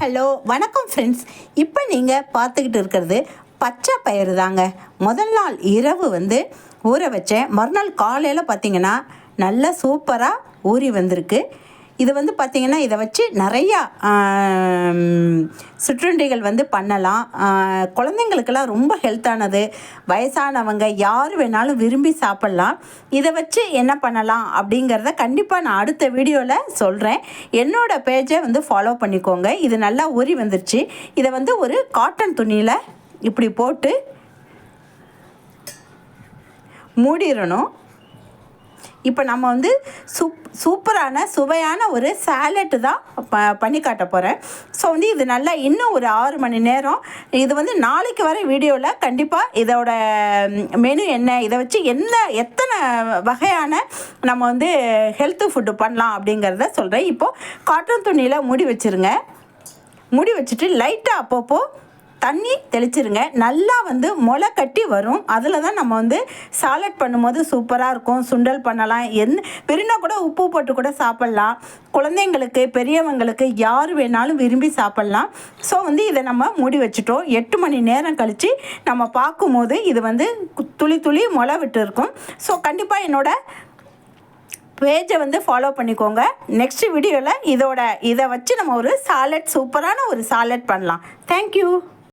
Hello வணக்கம் friends. இப்போ நீங்கள் பார்த்துக்கிட்டு இருக்கிறது பச்சை பயிறு தாங்க. முதல் நாள் இரவு ஊற வச்சேன். மறுநாள் காலையில் பார்த்திங்கன்னா நல்லா சூப்பராக ஊறி வந்திருக்கு. இது பார்த்திங்கன்னா இதை வச்சு நிறையா சிற்றுண்டிகள் பண்ணலாம். குழந்தைங்களுக்கெல்லாம் ரொம்ப ஹெல்த்தானது. வயசானவங்க யார் வேணாலும் விரும்பி சாப்பிட்லாம். இதை வச்சு என்ன பண்ணலாம் அப்படிங்கிறத கண்டிப்பாக நான் அடுத்த வீடியோவில் சொல்கிறேன். என்னோடய பேஜை ஃபாலோ பண்ணிக்கோங்க. இது நல்லா ஊறி வந்துருச்சு. இதை ஒரு காட்டன் துணியில் இப்படி போட்டு மூடிடணும். இப்போ நம்ம சூப்பரான சுவையான ஒரு சாலட்டு தான் பண்ணி காட்ட போகிறேன். ஸோ இது நல்லா இன்னும் ஒரு 6 மணி நேரம் இது நாளைக்கு வர வீடியோவில் கண்டிப்பாக இதோட மெனு என்ன, இதை வச்சு எத்தனை வகையான நம்ம ஹெல்த்து ஃபுட்டு பண்ணலாம் அப்படிங்கிறத சொல்கிறேன். இப்போது காட்டன் துணியில் மூடி வச்சுருங்க. மூடி வச்சுட்டு லைட்டாக அப்பப்போ தண்ணி தெளிச்சிருங்க. நல்லா முளை கட்டி வரும். அதில் தான் நம்ம சாலட் பண்ணும்போது சூப்பராக இருக்கும். சுண்டல் பண்ணலாம். பெரியனா கூட உப்பு போட்டு கூட சாப்பிட்லாம். குழந்தைங்களுக்கு பெரியவங்களுக்கு யார் வேணாலும் விரும்பி சாப்பிட்லாம். ஸோ இதை நம்ம மூடி வச்சுட்டோம். 8 மணி நேரம் கழித்து நம்ம பார்க்கும்போது இது துளி துளி முளை விட்டு இருக்கும். ஸோ கண்டிப்பாக என்னோடய பேஜை ஃபாலோ பண்ணிக்கோங்க. நெக்ஸ்ட் வீடியோவில் இதை வச்சு நம்ம ஒரு சாலட், சூப்பரான ஒரு சாலட் பண்ணலாம். தேங்க்யூ.